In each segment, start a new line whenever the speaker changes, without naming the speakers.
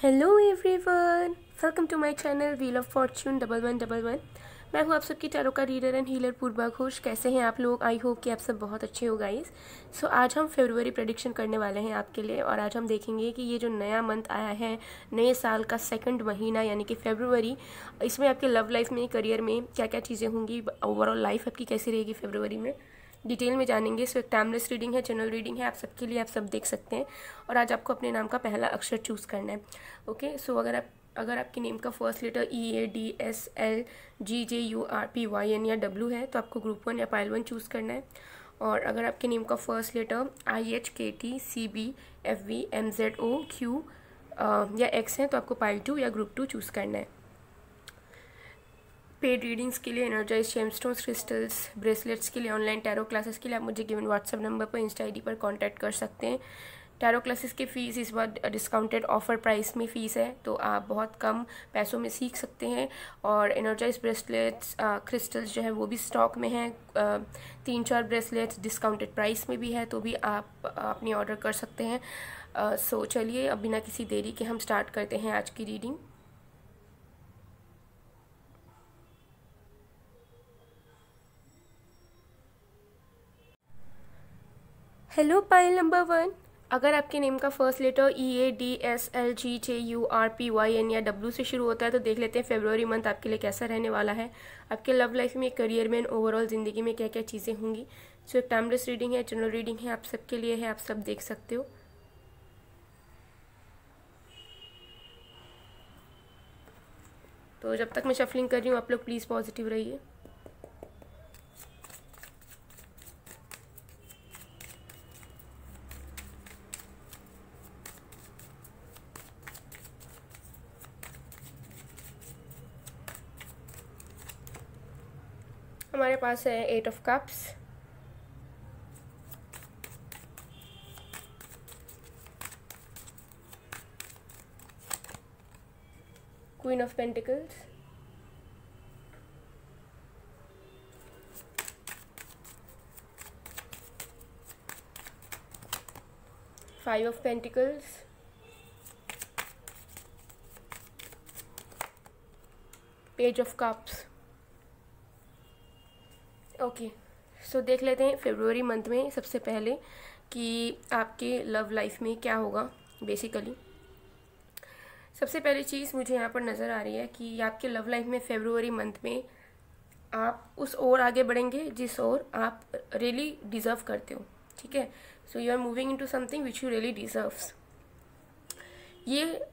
Hello everyone, welcome to my channel wheel of fortune 1111। मैं हूँ आप सबकी टैरो का reader and healer Purva Ghosh. कैसे हैं आप लोग? आई होप कि आप सब बहुत अच्छे हो गाइस। सो आज हम फरवरी प्रेडिक्शन करने वाले हैं आपके लिए, और आज हम देखेंगे कि ये जो नया मंथ आया है, नए साल का सेकंड महीना यानी कि फरवरी, इसमें आपके लव लाइफ में, करियर में क्या क्या चीज़ें होंगी, ओवरऑल लाइफ आपकी कैसी रहेगी फरवरी में, डिटेल में जानेंगे। सो एक टाइमलेस रीडिंग है, जनरल रीडिंग है आप सबके लिए, आप सब देख सकते हैं। और आज आपको अपने नाम का पहला अक्षर चूज़ करना है। ओके, सो अगर आपके नेम का फर्स्ट लेटर EADSLGJURPYN या W है तो आपको ग्रुप 1 या पाइल 1 चूज़ करना है। और अगर आपके नेम का फर्स्ट लेटर IHKTCBFVMZOQ या X है तो आपको पाइल 2 या ग्रुप 2 चूज़ करना है। पेड रीडिंग्स के लिए, एनर्जाइज जेमस्टोन्स, क्रिस्टल्स, ब्रेसलेट्स के लिए, ऑनलाइन टैरो क्लासेस के लिए आप मुझे गिवन व्हाट्सएप नंबर पर, इंस्टा आईडी पर कांटेक्ट कर सकते हैं। टैरो क्लासेस की फ़ीस इस बार डिस्काउंटेड ऑफर प्राइस में फ़ीस है, तो आप बहुत कम पैसों में सीख सकते हैं। और एनर्जाइज ब्रेसलेट्स, क्रिस्टल्स जो है वो भी स्टॉक में हैं। 3-4 ब्रेसलेट्स डिस्काउंटेड प्राइस में भी है, तो भी आप अपनी ऑर्डर कर सकते हैं। सो चलिए अब बिना किसी देरी के हम स्टार्ट करते हैं आज की रीडिंग। हेलो पाइल नंबर 1, अगर आपके नेम का फर्स्ट लेटर EADSLGJURPYN या W से शुरू होता है तो देख लेते हैं फरवरी मंथ आपके लिए कैसा रहने वाला है। आपके लव लाइफ में, करियर में, ओवरऑल ज़िंदगी में क्या क्या चीज़ें होंगी। सो एक टाइमलेस रीडिंग है, जनरल रीडिंग है, आप सबके लिए है, आप सब देख सकते हो। तो जब तक मैं शफलिंग कर रही हूँ आप लोग प्लीज़ पॉजिटिव रहिए। हमारे पास है 8 of cups, queen of pentacles, 5 of pentacles, page of cups. Okay, so देख लेते हैं फरवरी मंथ में सबसे पहले कि आपके लव लाइफ में क्या होगा। बेसिकली सबसे पहली चीज़ मुझे यहाँ पर नज़र आ रही है कि आपके लव लाइफ में फरवरी मंथ में आप उस ओर आगे बढ़ेंगे जिस ओर आप रियली डिज़र्व करते हो। ठीक है, so you are moving into something which you really deserves. ये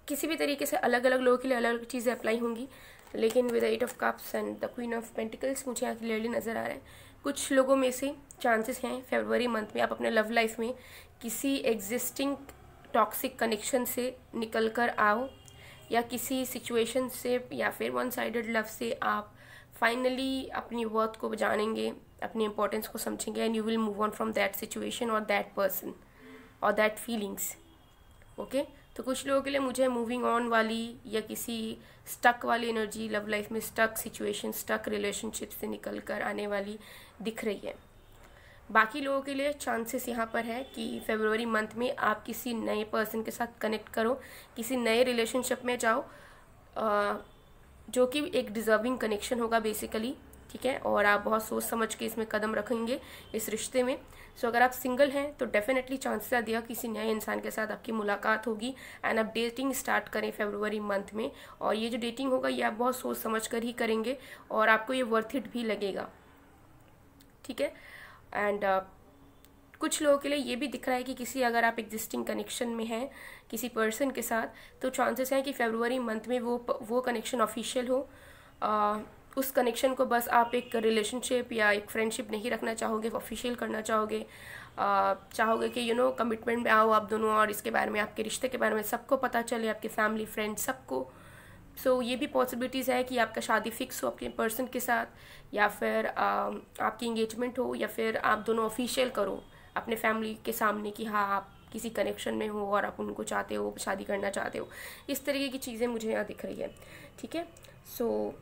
किसी भी तरीके से अलग अलग लोगों के लिए अलग अलग चीज़ें अप्लाई होंगी, लेकिन with 8 of cups and the queen of pentacles मुझे यहाँ क्लियरली नज़र आ रहा है कुछ लोगों में से चांसेस हैं फरवरी मंथ में आप अपने लव लाइफ में किसी एग्जिस्टिंग टॉक्सिक कनेक्शन से निकल कर आओ, या किसी सिचुएशन से या फिर वन साइडेड लव से आप फाइनली अपनी वर्थ को जानेंगे, अपनी इंपॉर्टेंस को समझेंगे, and you will move on from that situation और दैट पर्सन और दैट फीलिंग्स। ओके, तो कुछ लोगों के लिए मुझे मूविंग ऑन वाली या किसी स्टक वाली एनर्जी, लव लाइफ में स्टक सिचुएशन, स्टक रिलेशनशिप से निकल कर आने वाली दिख रही है। बाकी लोगों के लिए चांसेस यहाँ पर है कि फरवरी मंथ में आप किसी नए पर्सन के साथ कनेक्ट करो, किसी नए रिलेशनशिप में जाओ, जो कि एक डिज़र्विंग कनेक्शन होगा बेसिकली। ठीक है, और आप बहुत सोच समझ के इसमें कदम रखेंगे इस रिश्ते में। सो अगर आप सिंगल हैं तो डेफिनेटली चांसेस है दिया किसी नए इंसान के साथ आपकी मुलाकात होगी एंड आप डेटिंग स्टार्ट करें फरवरी मंथ में। और ये जो डेटिंग होगा ये आप बहुत सोच समझ कर ही करेंगे और आपको ये वर्थ इट भी लगेगा। ठीक है, एंड कुछ लोगों के लिए ये भी दिख रहा है कि किसी, अगर आप एग्जिस्टिंग कनेक्शन में हैं किसी पर्सन के साथ, तो चांसेस हैं कि फरवरी मंथ में वो कनेक्शन ऑफिशियल हो। उस कनेक्शन को बस आप एक रिलेशनशिप या एक फ्रेंडशिप नहीं रखना चाहोगे, ऑफिशियल करना चाहोगे। चाहोगे कि कमिटमेंट में आओ आप दोनों, और इसके बारे में, आपके रिश्ते के बारे में सबको पता चले, आपके फैमिली, फ्रेंड्स, सबको। सो ये भी पॉसिबिलिटीज़ है कि आपका शादी फिक्स हो आपके पर्सन के साथ, या फिर आपकी इंगेजमेंट हो, या फिर आप दोनों ऑफिशियल करो अपने फैमिली के सामने कि हाँ आप किसी कनेक्शन में हो और आप उनको चाहते हो, शादी करना चाहते हो। इस तरीके की चीज़ें मुझे यहाँ दिख रही है। ठीक है, सो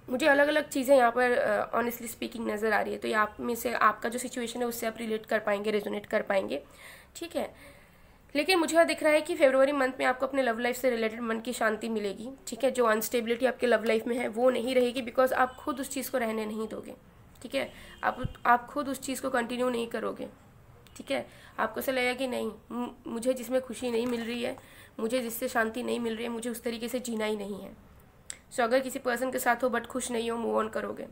मुझे अलग अलग चीज़ें यहाँ पर ऑनेस्टली स्पीकिंग नज़र आ रही है। तो ये आप में से आपका जो सिचुएशन है उससे आप रिलेट कर पाएंगे, रेजोनेट कर पाएंगे। ठीक है, लेकिन मुझे दिख रहा है कि फरवरी मंथ में आपको अपने लव लाइफ से रिलेटेड मन की शांति मिलेगी, ठीक है। जो अनस्टेबिलिटी आपके लव लाइफ में है वो नहीं रहेगी, बिकॉज आप खुद उस चीज़ को रहने नहीं दोगे, ठीक है। आप खुद उस चीज़ को कंटिन्यू नहीं करोगे, ठीक है। आपको ऐसा लगेगा कि नहीं, मुझे जिसमें खुशी नहीं मिल रही है, मुझे जिससे शांति नहीं मिल रही है, मुझे उस तरीके से जीना ही नहीं है। सो अगर किसी पर्सन के साथ हो बट खुश नहीं हो, मूव ऑन करोगे।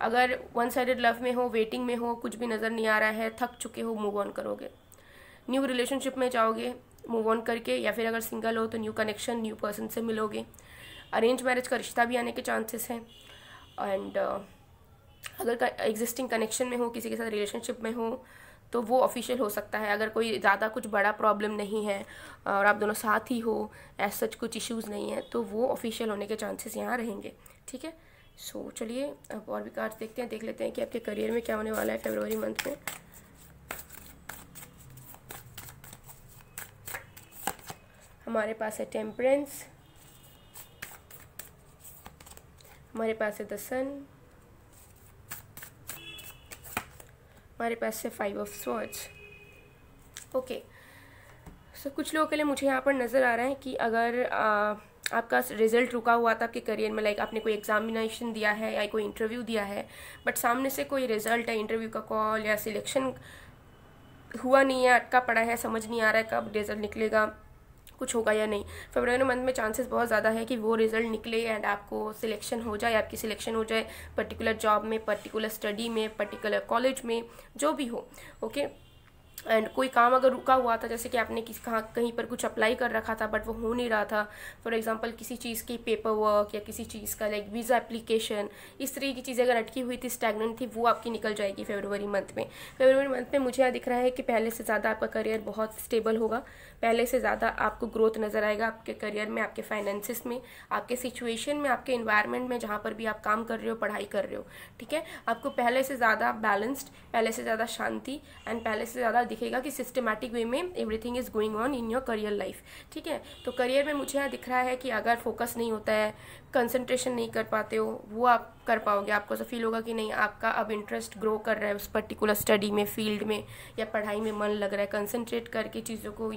अगर वन साइडेड लव में हो, वेटिंग में हो, कुछ भी नज़र नहीं आ रहा है, थक चुके हो, मूव ऑन करोगे। न्यू रिलेशनशिप में जाओगे मूव ऑन करके, या फिर अगर सिंगल हो तो न्यू कनेक्शन, न्यू पर्सन से मिलोगे। अरेंज मैरिज का रिश्ता भी आने के चांसेस हैं। एंड अगर एग्जिस्टिंग कनेक्शन में हो, किसी के साथ रिलेशनशिप में हो, तो वो ऑफिशियल हो सकता है। अगर कोई ज़्यादा कुछ बड़ा प्रॉब्लम नहीं है और आप दोनों साथ ही हो, एज सच कुछ इश्यूज़ नहीं है, तो वो ऑफिशियल होने के चांसेस यहाँ रहेंगे, ठीक है। सो चलिए अब और भी कार्ड्स देखते हैं, देख लेते हैं कि आपके करियर में क्या होने वाला है फरवरी मंथ में। हमारे पास है टेम्परेंस, हमारे पास है द सन, हमारे पास है 5 ऑफ स्वॉर्ड्स। ओके, सो कुछ लोगों के लिए मुझे यहाँ पर नज़र आ रहा है कि अगर आपका रिजल्ट रुका हुआ था आपके करियर में, लाइक आपने कोई एग्जामिनेशन दिया है या कोई इंटरव्यू दिया है, बट सामने से कोई रिजल्ट है, इंटरव्यू का कॉल या सिलेक्शन हुआ नहीं है, अटका पड़ा है, समझ नहीं आ रहा है कब रिजल्ट निकलेगा, कुछ होगा या नहीं। फरवरी मंथ में चांसेस बहुत ज़्यादा है कि वो रिजल्ट निकले एंड आपको सिलेक्शन हो जाए, आपकी सिलेक्शन हो जाए पर्टिकुलर जॉब में, पर्टिकुलर स्टडी में, पर्टिकुलर कॉलेज में, जो भी हो, ओके। एंड कोई काम अगर रुका हुआ था, जैसे कि आपने कहीं पर कुछ अप्लाई कर रखा था बट वो हो नहीं रहा था, फॉर एग्जांपल किसी चीज़ की पेपर वर्क या किसी चीज़ का लाइक वीज़ा एप्लीकेशन, इस तरह की चीज़ें अगर अटकी हुई थी, स्टैग्नेंट थी, वो आपकी निकल जाएगी फरवरी मंथ में। फरवरी मंथ में मुझे यहाँ दिख रहा है कि पहले से ज़्यादा आपका करियर बहुत स्टेबल होगा, पहले से ज़्यादा आपको ग्रोथ नज़र आएगा आपके करियर में, आपके फाइनेंसिस में, आपके सिचुएशन में, आपके इन्वायरमेंट में जहाँ पर भी आप काम कर रहे हो, पढ़ाई कर रहे हो, ठीक है। आपको पहले से ज़्यादा बैलेंस्ड, पहले से ज़्यादा शांति एंड पहले से ज़्यादा दिखेगा कि सिस्टमैटिक वे में everything is going on in your career life, ठीक है। तो करियर में मुझे यहाँ दिख रहा है कि अगर फोकस नहीं होता है, कंसंट्रेशन नहीं कर पाते हो, वो आप कर पाओगे। आपको ऐसा फील होगा कि नहीं, आपका अब इंटरेस्ट ग्रो कर रहा है उस पर्टिकुलर स्टडी में, फील्ड में या पढ़ाई में मन लग रहा है, कंसंट्रेट करके चीज़ों को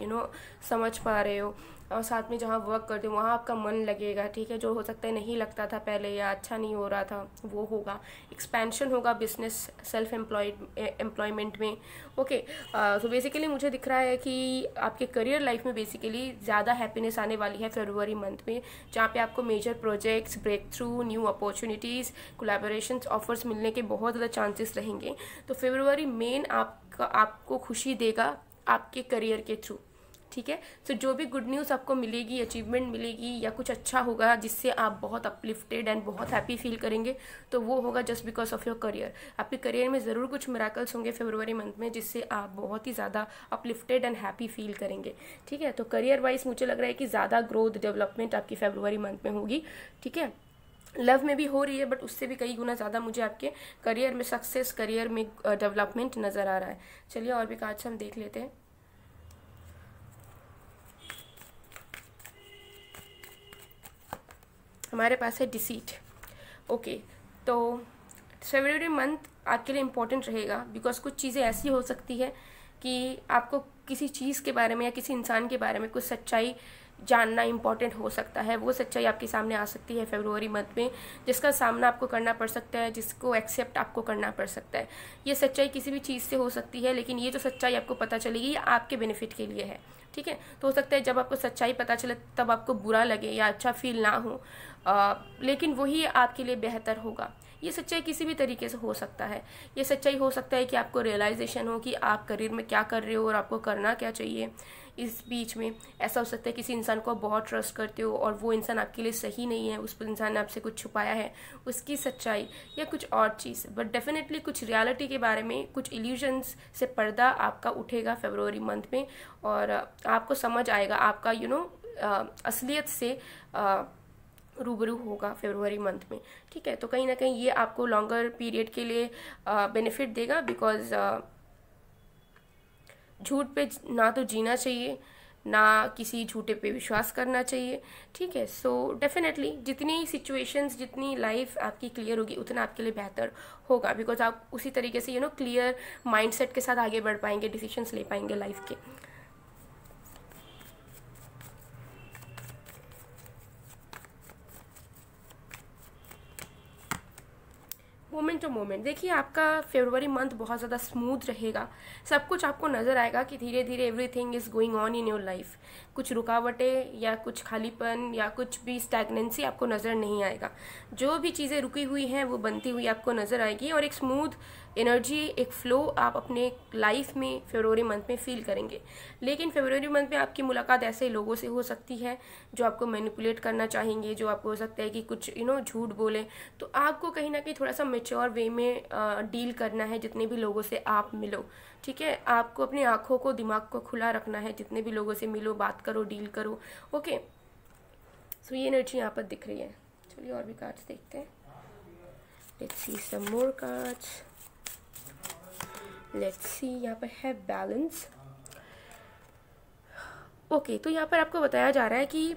समझ पा रहे हो, और साथ में जहाँ वर्क करते हो वहाँ आपका मन लगेगा, ठीक है। जो हो सकता है नहीं लगता था पहले या अच्छा नहीं हो रहा था, वो होगा। एक्सपेंशन होगा बिजनेस, सेल्फ एम्प्लॉयमेंट में, ओके। सो बेसिकली मुझे दिख रहा है कि आपके करियर लाइफ में बेसिकली ज़्यादा हैप्पीनेस आने वाली है फरवरी मंथ में, जहाँ पे आपको major projects, breakthrough, new opportunities, collaborations, offers मिलने के बहुत ज़्यादा चांसेस रहेंगे। तो फरवरी मेन आपको खुशी देगा आपके करियर के थ्रू, ठीक है। सो जो भी गुड न्यूज़ आपको मिलेगी, अचीवमेंट मिलेगी या कुछ अच्छा होगा जिससे आप बहुत अपलिफ्टेड एंड बहुत हैप्पी फील करेंगे, तो वो होगा just because of your career. आपके करियर में ज़रूर कुछ मिराकल्स होंगे फरवरी मंथ में जिससे आप बहुत ही ज़्यादा अपलिफ्टेड एंड हैप्पी फील करेंगे, ठीक है। तो करियर वाइज मुझे लग रहा है कि ज़्यादा ग्रोथ, डेवलपमेंट आपकी फरवरी मंथ में होगी, ठीक है। लव में भी हो रही है बट उससे भी कई गुना ज़्यादा मुझे आपके करियर में सक्सेस, करियर में डेवलपमेंट नज़र आ रहा है। चलिए और भी कार्ड्स हम देख लेते हैं। हमारे पास है डिसीट, ओके। तो फरवरी मंथ आपके लिए इम्पोर्टेंट रहेगा बिकॉज कुछ चीज़ें ऐसी हो सकती है कि आपको किसी चीज़ के बारे में या किसी इंसान के बारे में कुछ सच्चाई जानना इम्पॉर्टेंट हो सकता है। वो सच्चाई आपके सामने आ सकती है फरवरी मंथ में, जिसका सामना आपको करना पड़ सकता है, जिसको एक्सेप्ट आपको करना पड़ सकता है। ये सच्चाई किसी भी चीज़ से हो सकती है, लेकिन ये जो सच्चाई आपको पता चलेगी ये आपके बेनिफिट के लिए है, ठीक है। तो हो सकता है जब आपको सच्चाई पता चले तब आपको बुरा लगे या अच्छा फील ना हो, लेकिन वही आपके लिए बेहतर होगा। ये सच्चाई किसी भी तरीके से हो सकता है। ये सच्चाई हो सकता है कि आपको रियलाइजेशन हो कि आप करियर में क्या कर रहे हो और आपको करना क्या चाहिए। इस बीच में ऐसा हो सकता है किसी इंसान को आप बहुत ट्रस्ट करते हो और वो इंसान आपके लिए सही नहीं है, उस इंसान ने आपसे कुछ छुपाया है, उसकी सच्चाई या कुछ और चीज़। बट डेफिनेटली कुछ रियलिटी के बारे में, कुछ इल्यूजन्स से पर्दा आपका उठेगा फरवरी मंथ में और आपको समझ आएगा, आपका असलियत से रूबरू होगा फरवरी मंथ में, ठीक है। तो कहीं ना कहीं ये आपको लॉन्गर पीरियड के लिए बेनिफिट देगा बिकॉज झूठ पे ना तो जीना चाहिए, ना किसी झूठे पे विश्वास करना चाहिए, ठीक है। सो डेफिनेटली जितनी सिचुएशंस, जितनी लाइफ आपकी क्लियर होगी उतना आपके लिए बेहतर होगा बिकॉज आप उसी तरीके से क्लियर माइंडसेट के साथ आगे बढ़ पाएंगे, डिसीजंस ले पाएंगे लाइफ के। Moment to moment. देखिए आपका फरवरी मंथ बहुत ज़्यादा स्मूथ रहेगा, सब कुछ आपको नज़र आएगा कि धीरे धीरे everything is going on in your life. कुछ रुकावटें या कुछ खालीपन या कुछ भी स्टैग्नेंसी आपको नज़र नहीं आएगा। जो भी चीज़ें रुकी हुई हैं वो बनती हुई आपको नज़र आएगी और एक स्मूथ एनर्जी, एक फ्लो आप अपने लाइफ में फरवरी मंथ में फील करेंगे। लेकिन फरवरी मंथ में आपकी मुलाकात ऐसे लोगों से हो सकती है जो आपको मैनिपुलेट करना चाहेंगे, जो आपको हो सकता है कि कुछ झूठ बोले। तो आपको कहीं ना कहीं थोड़ा सा मेच्योर वे में डील करना है जितने भी लोगों से आप मिलो, ठीक है। आपको अपनी आंखों को, दिमाग को खुला रखना है, जितने भी लोगों से मिलो, बात करो, डील करो, ओके। सो ये एनर्जी यहाँ पर दिख रही है। चलिए और भी कार्ड्स देखते हैं। Let's see some more cards. Let's see, यहाँ पर है बैलेंस। ओके, तो यहाँ पर आपको बताया जा रहा है कि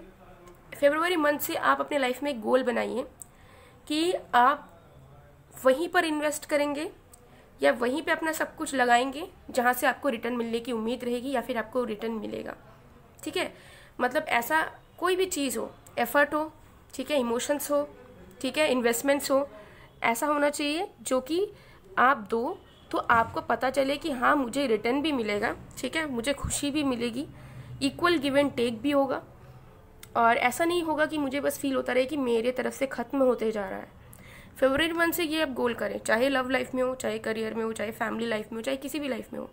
फरवरी मंथ से आप अपने लाइफ में एक गोल बनाइए कि आप वहीं पर इन्वेस्ट करेंगे या वहीं पे अपना सब कुछ लगाएंगे जहाँ से आपको रिटर्न मिलने की उम्मीद रहेगी या फिर आपको रिटर्न मिलेगा, ठीक है। मतलब ऐसा कोई भी चीज़ हो, एफर्ट हो, ठीक है, इमोशंस हो, ठीक है, इन्वेस्टमेंट्स हो, ऐसा होना चाहिए जो कि आप दो तो आपको पता चले कि हाँ मुझे रिटर्न भी मिलेगा, ठीक है, मुझे खुशी भी मिलेगी, इक्वल गिव एंड टेक भी होगा। और ऐसा नहीं होगा कि मुझे बस फील होता रहे कि मेरे तरफ से ख़त्म होते जा रहा है। फरवरी मंथ से ये आप गोल करें, चाहे लव लाइफ में हो, चाहे करियर में हो, चाहे फैमिली लाइफ में हो, चाहे किसी भी लाइफ में हो।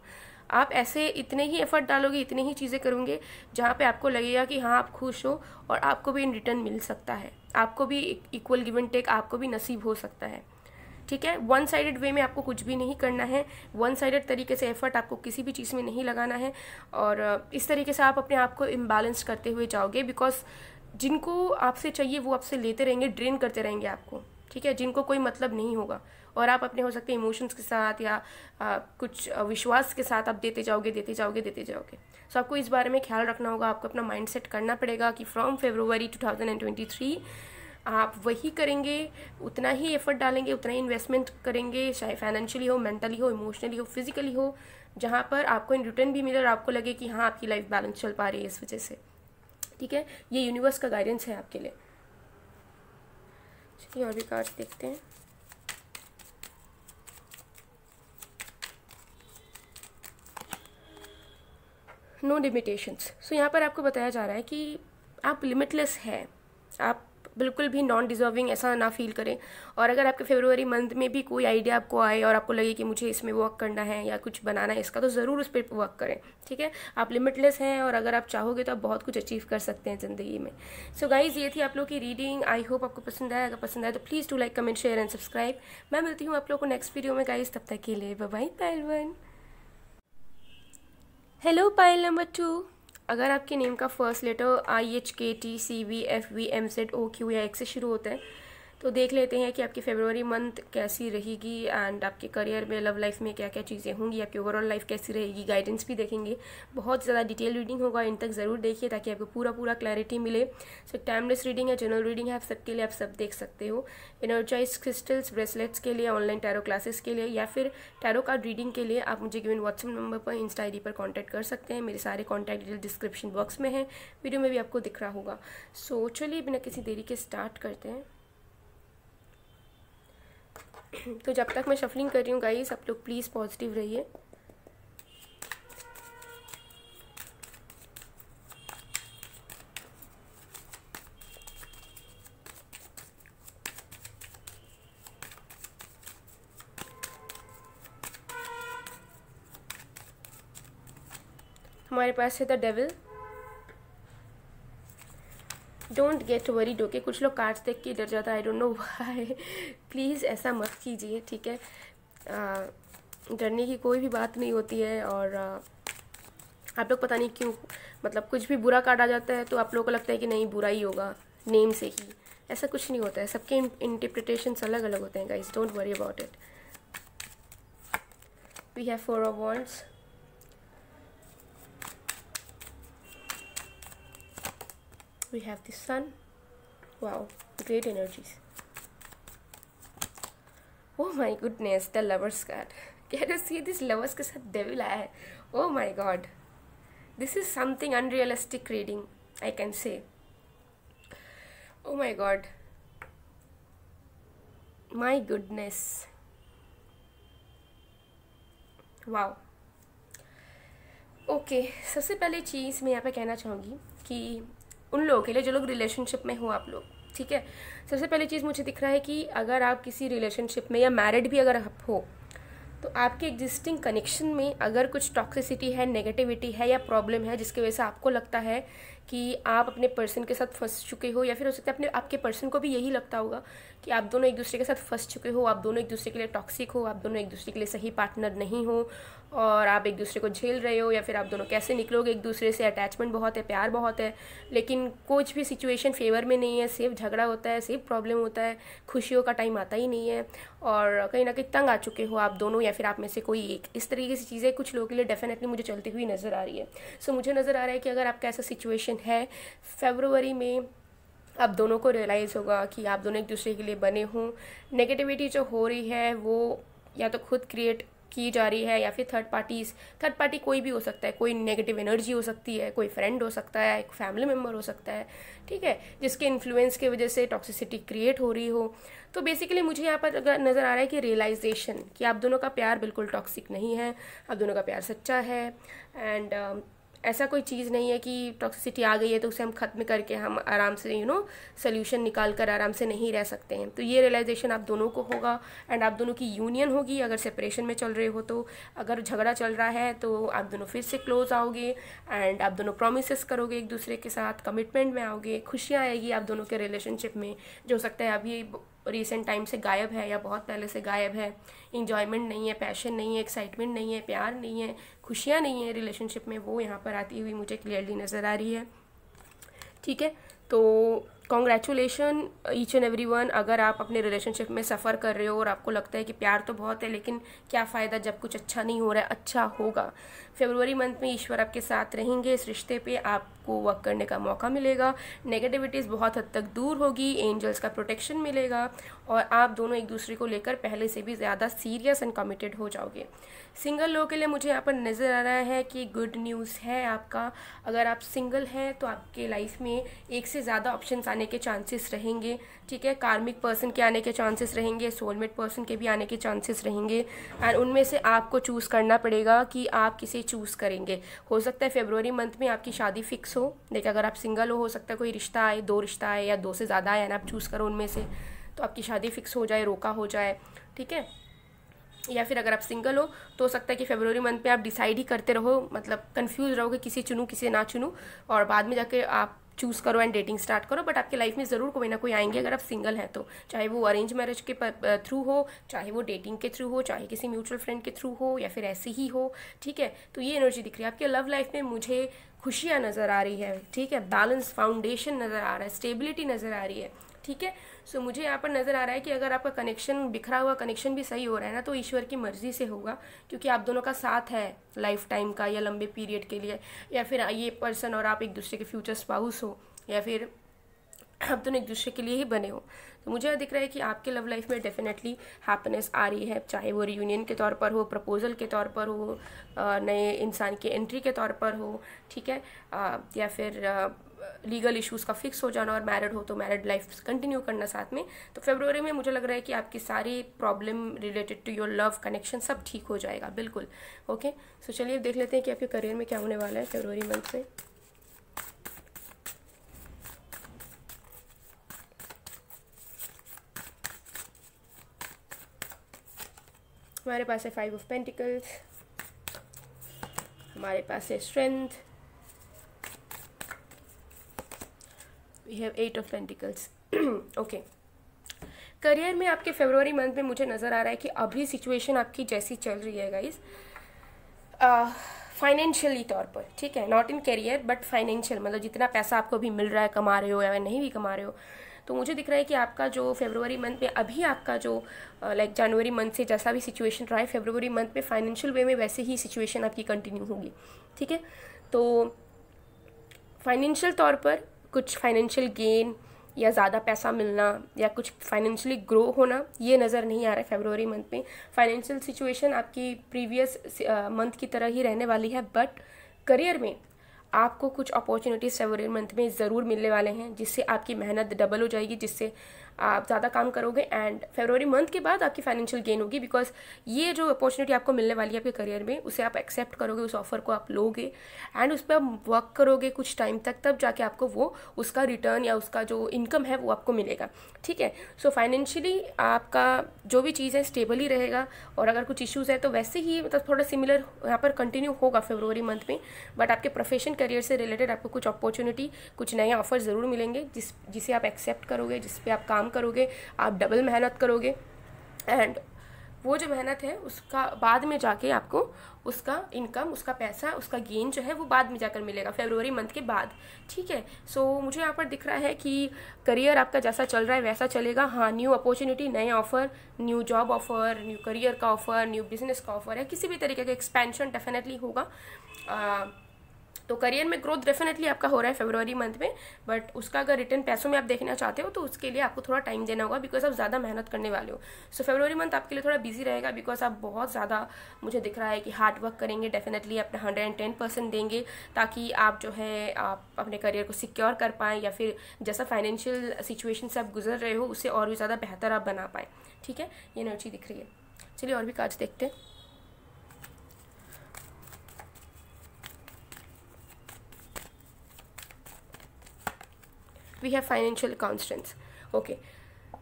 आप ऐसे इतने ही एफर्ट डालोगे, इतने ही चीज़ें करोगे जहाँ पे आपको लगेगा कि हाँ आप खुश हो और आपको भी इन रिटर्न मिल सकता है, आपको भी इक्वल गिव एंड टेक आपको भी नसीब हो सकता है, ठीक है। वन साइडेड वे में आपको कुछ भी नहीं करना है, वन साइडेड तरीके से एफर्ट आपको किसी भी चीज़ में नहीं लगाना है। और इस तरीके से आप अपने आप को इम्बैलेंस करते हुए जाओगे, बिकॉज जिनको आपसे चाहिए वो आपसे लेते रहेंगे, ड्रेन करते रहेंगे आपको, ठीक है, जिनको कोई मतलब नहीं होगा। और आप अपने हो सकते हैं इमोशंस के साथ या कुछ विश्वास के साथ आप देते जाओगे, देते जाओगे, देते जाओगे। सो आपको इस बारे में ख्याल रखना होगा, आपको अपना माइंड सेट करना पड़ेगा कि फ्रॉम फरवरी 2023 आप वही करेंगे, उतना ही एफर्ट डालेंगे, उतना ही इन्वेस्टमेंट करेंगे, चाहे फाइनेंशियली हो, मेंटली हो, इमोशनली हो, फिजिकली हो, जहाँ पर आपको इन रिटर्न भी मिले और आपको लगे कि हाँ आपकी लाइफ बैलेंस चल पा रही है इस वजह से, ठीक है। ये यूनिवर्स का गाइडेंस है आपके लिए। चलिए और भी कार्ड्स देखते हैं। No limitations. सो यहाँ पर आपको बताया जा रहा है कि आप लिमिटलेस हैं, आप बिल्कुल भी नॉन डिजर्विंग ऐसा ना फील करें। और अगर आपके फरवरी मंथ में भी कोई आइडिया आपको आए और आपको लगे कि मुझे इसमें वर्क करना है या कुछ बनाना है इसका, तो ज़रूर उस पर वर्क करें, ठीक है। आप लिमिटलेस हैं और अगर आप चाहोगे तो आप बहुत कुछ अचीव कर सकते हैं ज़िंदगी में। सो गाइज, ये थी आप लोग की रीडिंग। आई होप आपको पसंद आया। अगर पसंद आया तो please do like, comment, share and subscribe. मैं मिलती हूँ आप लोग को नेक्स्ट वीडियो में गाइज, तब तक के लिए बाय बाय। पायल 1। Hello pile number 2। अगर आपके नेम का फर्स्ट लेटर IHKTCVFVMZOQ या X से शुरू होता है तो देख लेते हैं कि आपकी फरवरी मंथ कैसी रहेगी एंड आपके करियर में, लव लाइफ में क्या क्या चीज़ें होंगी, आपकी ओवरऑल लाइफ कैसी रहेगी। गाइडेंस भी देखेंगे, बहुत ज़्यादा डिटेल रीडिंग होगा, इन तक ज़रूर देखिए ताकि आपको पूरा क्लैरिटी मिले। सो टाइमलेस रीडिंग है, जनरल रीडिंग है, आप सबके लिए, आप सब देख सकते हो। एनर्जाइज क्रिस्टल्स, ब्रेसलेट्स के लिए, ऑनलाइन टैरो क्लासेस के लिए या फिर टैरो कार्ड रीडिंग के लिए आप मुझे गिवन व्हाट्सएप नंबर पर, इंस्टा आईडी पर कॉन्टैक्ट कर सकते हैं। मेरे सारे कॉन्टैक्ट डिटेल डिस्क्रिप्शन बॉक्स में है, वीडियो में भी आपको दिख रहा होगा। सो चलिए बिना किसी देरी के स्टार्ट करते हैं। तो जब तक मैं शफलिंग कर रही हूँ गाइस, आप लोग प्लीज़ पॉजिटिव रहिए। हमारे पास है the devil. Don't get worried, okay. कुछ लोग कार्ड्स देख के डर जाता है, I don't know why. Please ऐसा मत कीजिए, ठीक है। डरने की कोई भी बात नहीं होती है। और आप लोग पता नहीं क्यों, मतलब कुछ भी बुरा कार्ड आ जाता है तो आप लोगों को लगता है कि नहीं बुरा ही होगा नेम से ही। ऐसा कुछ नहीं होता है, सबके इंटरप्रिटेशंस अलग अलग होते हैं guys, don't worry about it. We have 4 of wands. We have the sun. Wow, great energies. Oh my goodness, the lovers card. Can you see this lovers के साथ devil आया है? Oh my god, this is something unrealistic reading, I can say. Oh my god, my goodness. वाह। Okay, सबसे पहले चीज़ मैं यहाँ पे कहना चाहूँगी कि उन लोगों के लिए जो लोग रिलेशनशिप में हो आप लोग, ठीक है, सबसे पहली चीज़ मुझे दिख रहा है कि अगर आप किसी रिलेशनशिप में या मैरिड भी अगर आप हो, तो आपके एग्जिस्टिंग कनेक्शन में अगर कुछ टॉक्सिसिटी है, नेगेटिविटी है या प्रॉब्लम है जिसकी वजह से आपको लगता है कि आप अपने पर्सन के साथ फंस चुके हो, या फिर हो सकता है अपने आपके पर्सन को भी यही लगता होगा कि आप दोनों एक दूसरे के साथ फंस चुके हो, आप दोनों एक दूसरे के लिए टॉक्सिक हो, आप दोनों एक दूसरे के लिए सही पार्टनर नहीं हो और आप एक दूसरे को झेल रहे हो, या फिर आप दोनों कैसे निकलोगे एक दूसरे से, अटैचमेंट बहुत है, प्यार बहुत है, लेकिन कुछ भी सिचुएशन फेवर में नहीं है, सिर्फ झगड़ा होता है, सिर्फ प्रॉब्लम होता है, खुशियों का टाइम आता ही नहीं है और कहीं ना कहीं तंग आ चुके हो आप दोनों या फिर आप में से कोई एक। इस तरीके से चीज़ें कुछ लोगों के लिए डेफिनेटली मुझे चलती हुई नज़र आ रही है। सो मुझे नज़र आ रहा है कि अगर आपका ऐसा सिचुएशन है, फरवरी में आप दोनों को रियलाइज़ होगा कि आप दोनों एक दूसरे के लिए बने हों। नेगेटिविटी जो हो रही है वो या तो खुद क्रिएट की जा रही है या फिर थर्ड पार्टी कोई भी हो सकता है, कोई नेगेटिव एनर्जी हो सकती है, कोई फ्रेंड हो सकता है, एक फैमिली मेम्बर हो सकता है, ठीक है, जिसके इन्फ्लुएंस की वजह से टॉक्सिसिटी क्रिएट हो रही हो। तो बेसिकली मुझे यहाँ पर अगर नज़र आ रहा है कि रियलाइजेशन कि आप दोनों का प्यार बिल्कुल टॉक्सिक नहीं है, आप दोनों का प्यार सच्चा है एंड ऐसा कोई चीज़ नहीं है कि टॉक्सिसिटी आ गई है तो उसे हम ख़त्म करके हम आराम से सोल्यूशन निकाल कर आराम से नहीं रह सकते हैं। तो ये रियलाइजेशन आप दोनों को होगा एंड आप दोनों की यूनियन होगी। अगर सेपरेशन में चल रहे हो तो, अगर झगड़ा चल रहा है तो आप दोनों फिर से क्लोज आओगे एंड आप दोनों प्रोमिसेस करोगे एक दूसरे के साथ, कमिटमेंट में आओगे, खुशियाँ आएगी आप दोनों के रिलेशनशिप में, जो हो सकता है अभी रिसेंट टाइम से गायब है या बहुत पहले से गायब है। इंजॉयमेंट नहीं है, पैशन नहीं है, एक्साइटमेंट नहीं है, प्यार नहीं है, खुशियाँ नहीं है रिलेशनशिप में, वो यहाँ पर आती हुई मुझे क्लियरली नज़र आ रही है, ठीक है। तो congratulation each and every one. अगर आप अपने रिलेशनशिप में सफ़र कर रहे हो और आपको लगता है कि प्यार तो बहुत है लेकिन क्या फ़ायदा जब कुछ अच्छा नहीं हो रहा है, अच्छा होगा। फरवरी मंथ में ईश्वर आपके साथ रहेंगे, इस रिश्ते पे आपको वर्क करने का मौका मिलेगा, नेगेटिविटीज़ बहुत हद तक दूर होगी, एंजल्स का प्रोटेक्शन मिलेगा और आप दोनों एक दूसरे को लेकर पहले से भी ज़्यादा सीरियस एंड कमिटेड हो जाओगे। सिंगल लोगों के लिए मुझे यहाँ पर नज़र आ रहा है कि गुड न्यूज़ है आपका। अगर आप सिंगल हैं तो आपके लाइफ में एक से ज़्यादा ऑप्शंस आने के चांसेस रहेंगे, ठीक है। कार्मिक पर्सन के आने के चांसेस रहेंगे, सोलमेट पर्सन के भी आने के चांसेस रहेंगे एंड उनमें से आपको चूज़ करना पड़ेगा कि आप किसे चूज़ करेंगे। हो सकता है फरवरी मंथ में आपकी शादी फिक्स हो, लेकिन अगर आप सिंगल हो सकता है कोई रिश्ता आए, 2 रिश्ता आए या 2 से ज़्यादा आए ना, आप चूज़ करो उनमें से, तो आपकी शादी फिक्स हो जाए, रोका हो जाए, ठीक है। या फिर अगर आप सिंगल हो तो हो सकता है कि फरवरी मंथ में आप डिसाइड ही करते रहो, मतलब कंफ्यूज रहोगे किसे चुनूँ किसे ना चुनूँ, और बाद में जाके आप चूज़ करो एंड डेटिंग स्टार्ट करो। बट आपके लाइफ में ज़रूर कोई ना कोई आएंगे अगर आप सिंगल हैं तो, चाहे वो अरेंज मैरिज के थ्रू हो, चाहे वो डेटिंग के थ्रू हो, चाहे किसी म्यूचुअल फ्रेंड के थ्रू हो या फिर ऐसे ही हो, ठीक है। तो ये एनर्जी दिख रही है आपके लव लाइफ में, मुझे खुशियाँ नज़र आ रही है, ठीक है, बैलेंस फाउंडेशन नज़र आ रहा है, स्टेबिलिटी नज़र आ रही है, ठीक है। सो मुझे यहाँ पर नज़र आ रहा है कि अगर आपका कनेक्शन बिखरा हुआ कनेक्शन भी सही हो रहा है ना, तो ईश्वर की मर्ज़ी से होगा, क्योंकि आप दोनों का साथ है लाइफ टाइम का या लंबे पीरियड के लिए, या फिर ये पर्सन और आप एक दूसरे के फ्यूचर स्पाउस हो या फिर आप दोनों एक दूसरे के लिए ही बने हो। तो मुझे दिख रहा है कि आपके लव लाइफ में डेफिनेटली हैप्पीनेस आ रही है, चाहे वो रियूनियन के तौर पर हो, प्रपोजल के तौर पर हो, नए इंसान की एंट्री के तौर पर हो, ठीक है, या फिर लीगल इश्यूज़ का फिक्स हो जाना और मैरिड हो तो मैरिड लाइफ कंटिन्यू करना साथ में। तो फरवरी में मुझे लग रहा है कि आपकी सारी problem related to your love connection सब ठीक हो जाएगा, बिल्कुल। ओके, सो चलिए देख लेते हैं कि आपके करियर में क्या होने वाला है फरवरी मंथ में। हमारे पास है 5 ऑफ पेंटिकल्स, हमारे पास है strength, we have 8 of pentacles. Okay, career में आपके फरवरी मंथ में मुझे नज़र आ रहा है कि अभी सिचुएशन आपकी जैसी चल रही है गाइस, फाइनेंशियली तौर पर, ठीक है, not in career but financial, मतलब जितना पैसा आपको भी मिल रहा है, कमा रहे हो या नहीं भी कमा रहे हो, तो मुझे दिख रहा है कि आपका जो फरवरी मंथ में अभी आपका जो लाइक जनवरी मंथ से जैसा भी सिचुएशन रहा है, फरवरी मंथ में फाइनेंशियल वे में वैसे ही सिचुएशन आपकी कंटिन्यू होगी, ठीक है। तो फाइनेंशियल तौर पर कुछ फाइनेंशियल गेन या ज़्यादा पैसा मिलना या कुछ फाइनेंशियली ग्रो होना ये नज़र नहीं आ रहा है फरवरी मंथ में। फाइनेंशियल सिचुएशन आपकी प्रीवियस मंथ की तरह ही रहने वाली है, बट करियर में आपको कुछ अपॉर्चुनिटीज़ फरवरी मंथ में ज़रूर मिलने वाले हैं, जिससे आपकी मेहनत डबल हो जाएगी, जिससे आप ज़्यादा काम करोगे एंड फरवरी मंथ के बाद आपकी फाइनेंशियल गेन होगी, बिकॉज ये जो अपॉर्चुनिटी आपको मिलने वाली है आपके करियर में उसे आप एक्सेप्ट करोगे, उस ऑफर को आप लोगे एंड उस पर आप वर्क करोगे कुछ टाइम तक, तब जाके आपको वो उसका रिटर्न या उसका जो इनकम है वो आपको मिलेगा। ठीक है, सो फाइनेंशियली आपका जो भी चीज़ है स्टेबल ही रहेगा, और अगर कुछ इश्यूज़ है तो वैसे ही मतलब थोड़ा सिमिलर यहाँ पर कंटिन्यू होगा फरवरी मंथ में, बट आपके प्रोफेशन करियर से रिलेटेड आपको कुछ अपॉर्चुनिटी, कुछ नए ऑफर ज़रूर मिलेंगे जिसे आप एक्सेप्ट करोगे, जिस पे आप काम करोगे, आप डबल मेहनत करोगे एंड वो जो मेहनत है उसका बाद में जाके आपको उसका इनकम, उसका पैसा, उसका गेन जो है वो बाद में जाकर मिलेगा फरवरी मंथ के बाद। ठीक है, सो मुझे यहाँ पर दिख रहा है कि करियर आपका जैसा चल रहा है वैसा चलेगा। हाँ, न्यू अपॉर्चुनिटी, नए offer, new job offer, new career का ऑफर, न्यू बिजनेस का ऑफर है, किसी भी तरीके का एक्सपेंशन डेफिनेटली होगा। तो करियर में ग्रोथ डेफिनेटली आपका हो रहा है फरवरी मंथ में, बट उसका अगर रिटर्न पैसों में आप देखना चाहते हो तो उसके लिए आपको थोड़ा टाइम देना होगा, बिकॉज आप ज़्यादा मेहनत करने वाले हो। सो फरवरी मंथ आपके लिए थोड़ा बिजी रहेगा, बिकॉज आप बहुत ज़्यादा, मुझे दिख रहा है कि हार्ड वर्क करेंगे, डेफिनेटली अपना 110% देंगे, ताकि आप जो है आप अपने करियर को सिक्योर कर पाएँ, या फिर जैसा फाइनेंशियल सिचुएशन से आप गुजर रहे हो उससे और भी ज़्यादा बेहतर आप बना पाएँ। ठीक है, ये एनर्जी दिख रही है। चलिए और भी कार्ड्स देखते हैं। We have financial constants. Okay,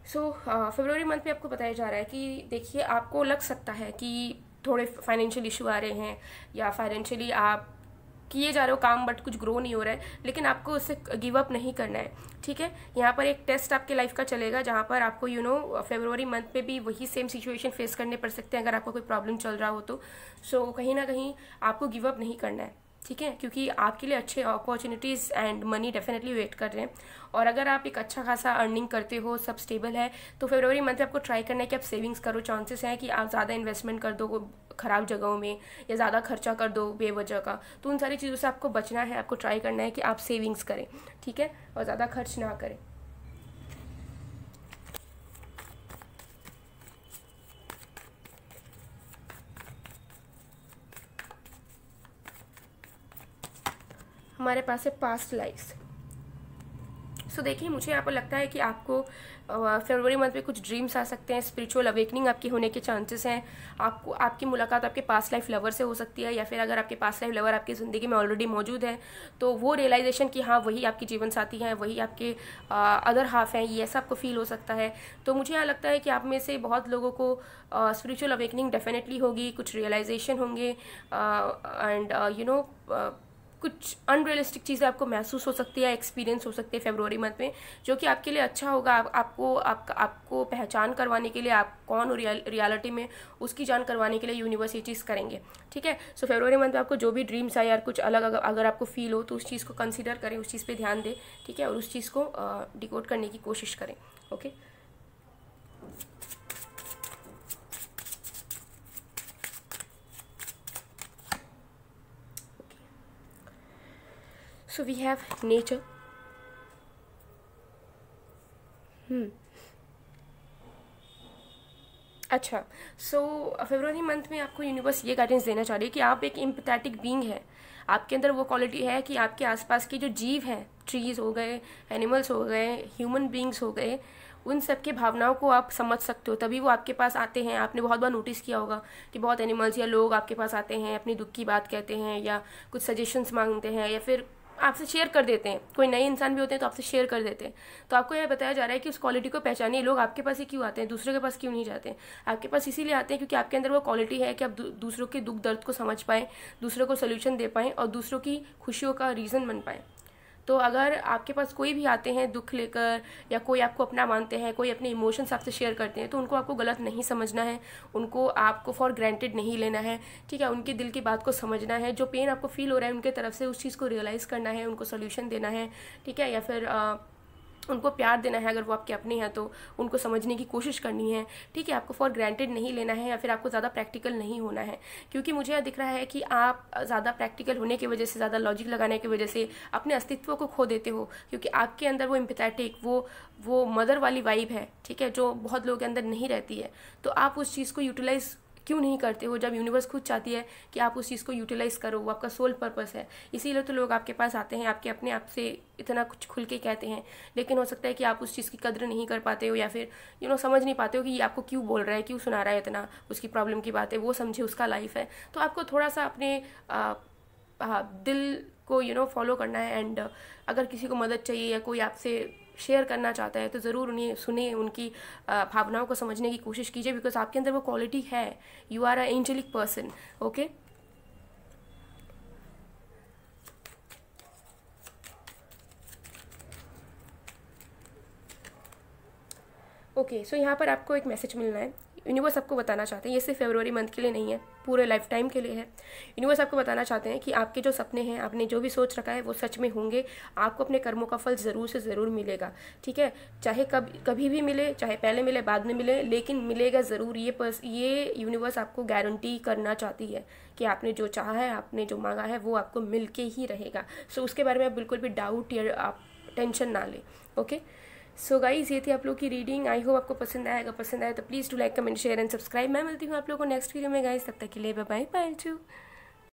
so फरवरी मंथ में आपको बताया जा रहा है कि देखिए आपको लग सकता है कि थोड़े फाइनेंशियल इशू आ रहे हैं, या फाइनेंशियली आप किए जा रहे हो काम बट कुछ ग्रो नहीं हो रहा है, लेकिन आपको उससे गिव अप नहीं करना है। ठीक है, यहाँ पर एक टेस्ट आपके लाइफ का चलेगा जहाँ पर आपको फरवरी मंथ में भी वही सेम सिचुएशन फेस करने पड़ सकते हैं अगर आपको कोई प्रॉब्लम चल रहा हो तो। सो कहीं ना कहीं आपको गिव अप नहीं करना है। ठीक है, क्योंकि आपके लिए अच्छे opportunities and money definitely wait कर रहे हैं, और अगर आप एक अच्छा खासा अर्निंग करते हो, सब स्टेबल है, तो फरवरी मंथ में आपको ट्राई करना है कि आप सेविंग्स करो। चांसेस हैं कि आप ज़्यादा इन्वेस्टमेंट कर दो ख़राब जगहों में, या ज़्यादा खर्चा कर दो बेवजह का, तो उन सारी चीज़ों से आपको बचना है। आपको ट्राई करना है कि आप सेविंग्स करें, ठीक है, और ज़्यादा खर्च ना करें। हमारे पास है पास्ट लाइफ्स। सो देखिए, मुझे यहाँ पर लगता है कि आपको फरवरी मंथ में कुछ ड्रीम्स आ सकते हैं, स्पिरिचुअल अवेकनिंग आपकी होने के चांसेस हैं। आपको आपकी मुलाकात आपके पास्ट लाइफ लवर से हो सकती है, या फिर अगर आपके पास्ट लाइफ लवर आपकी ज़िंदगी में ऑलरेडी मौजूद है तो वो रियलाइजेशन कि हाँ वही आपकी जीवन साथी हैं, वही आपके अदर हाफ हैं, ये ऐसा आपको फील हो सकता है। तो मुझे यहाँ लगता है कि आप में से बहुत लोगों को स्पिरिचुअल अवेकनिंग डेफिनेटली होगी, कुछ रियलाइजेशन होंगे एंड कुछ अनरियलिस्टिक चीज़ें आपको महसूस हो सकती है, एक्सपीरियंस हो सकती है फरवरी मंथ में, जो कि आपके लिए अच्छा होगा। आपको पहचान करवाने के लिए, आप कौन हो रियलिटी में उसकी जान करवाने के लिए यूनिवर्स ये चीज़ करेंगे। ठीक है, सो फरवरी मंथ में आपको जो भी ड्रीम्स आए यार कुछ अलग अगर आपको फील हो तो उस चीज़ को कंसिडर करें, उस चीज़ पर ध्यान दें। ठीक है, और उस चीज़ को डिकोड करने की कोशिश करें। Okay, so we have nature। अच्छा, सो फरवरी मंथ में आपको यूनिवर्स ये गाइडेंस देना चाह रही है कि आप एक एम्पैथेटिक बीइंग है। आपके अंदर वो क्वालिटी है कि आपके आसपास के जो जीव हैं, ट्रीज हो गए, एनिमल्स हो गए, ह्यूमन बीइंग्स हो गए, उन सब के भावनाओं को आप समझ सकते हो, तभी वो आपके पास आते हैं। आपने बहुत बार नोटिस किया होगा कि बहुत एनिमल्स या लोग आपके पास आते हैं, अपनी दुख की बात कहते हैं, या कुछ सजेशंस मांगते हैं, या फिर आपसे शेयर कर देते हैं। कोई नए इंसान भी होते हैं तो आपसे शेयर कर देते हैं। तो आपको यह बताया जा रहा है कि उस क्वालिटी को पहचानिए। लोग आपके पास ही क्यों आते हैं, दूसरे के पास क्यों नहीं जाते हैं? आपके पास इसीलिए आते हैं क्योंकि आपके अंदर वो क्वालिटी है कि आप दूसरों के दुख दर्द को समझ पाएँ, दूसरों को सोल्यूशन दे पाएँ, और दूसरों की खुशियों का रीज़न बन पाएँ। तो अगर आपके पास कोई भी आते हैं दुख लेकर, या कोई आपको अपना मानते हैं, कोई अपने इमोशंस आपसे शेयर करते हैं, तो उनको आपको गलत नहीं समझना है, उनको आपको फॉर ग्रांटेड नहीं लेना है। ठीक है, उनके दिल की बात को समझना है, जो पेन आपको फील हो रहा है उनके तरफ से उस चीज़ को रियलाइज़ करना है, उनको सोल्यूशन देना है। ठीक है, या फिर उनको प्यार देना है। अगर वो आपके अपने हैं तो उनको समझने की कोशिश करनी है। ठीक है, आपको फॉर ग्रांटेड नहीं लेना है, या फिर आपको ज़्यादा प्रैक्टिकल नहीं होना है, क्योंकि मुझे यह दिख रहा है कि आप ज़्यादा प्रैक्टिकल होने की वजह से, ज़्यादा लॉजिक लगाने की वजह से अपने अस्तित्व को खो देते हो, क्योंकि आपके अंदर वो एम्पैथेटिक, वो मदर वाली वाइब है। ठीक है, जो बहुत लोगों के अंदर नहीं रहती है। तो आप उस चीज़ को यूटिलाइज क्यों नहीं करते हो, जब यूनिवर्स खुद चाहती है कि आप उस चीज़ को यूटिलाइज करो, वो आपका सोल पर्पस है। इसीलिए तो लोग आपके पास आते हैं, आपके अपने आप से इतना कुछ खुल के कहते हैं। लेकिन हो सकता है कि आप उस चीज़ की कद्र नहीं कर पाते हो, या फिर समझ नहीं पाते हो कि ये आपको क्यों बोल रहा है, क्यों सुना रहा है इतना, उसकी प्रॉब्लम की बात है, वो समझे, उसका लाइफ है। तो आपको थोड़ा सा अपने दिल को फॉलो करना है। एंड अगर किसी को मदद चाहिए या कोई आपसे शेयर करना चाहता है तो ज़रूर उन्हें सुने, उनकी भावनाओं को समझने की कोशिश कीजिए, बिकॉज आपके अंदर वो क्वालिटी है। You are a angelic person. Okay, okay. So यहाँ पर आपको एक मैसेज मिलना है। यूनिवर्स आपको बताना चाहते हैं, ये सिर्फ फरवरी मंथ के लिए नहीं है, पूरे लाइफ टाइम के लिए है। यूनिवर्स आपको बताना चाहते हैं कि आपके जो सपने हैं, आपने जो भी सोच रखा है, वो सच में होंगे। आपको अपने कर्मों का फल ज़रूर से ज़रूर मिलेगा, ठीक है। चाहे कभी भी मिले, चाहे पहले मिले, बाद में मिले, लेकिन मिलेगा ज़रूर। ये यूनिवर्स आपको गारंटी करना चाहती है कि आपने जो चाहा है, आपने जो मांगा है, वो आपको मिल के ही रहेगा। सो उसके बारे में आप बिल्कुल भी डाउट या आप टेंशन ना लें। ओके, सो गाइज, ये थी आप लोग की रीडिंग। आई होप आपको पसंद आएगा। पसंद आए तो please to like, comment, share and subscribe. मैं मिलती हूँ आप लोगों को नेक्स्ट वीडियो में गाइज। तब तक के लिए बाय बाय, बाय।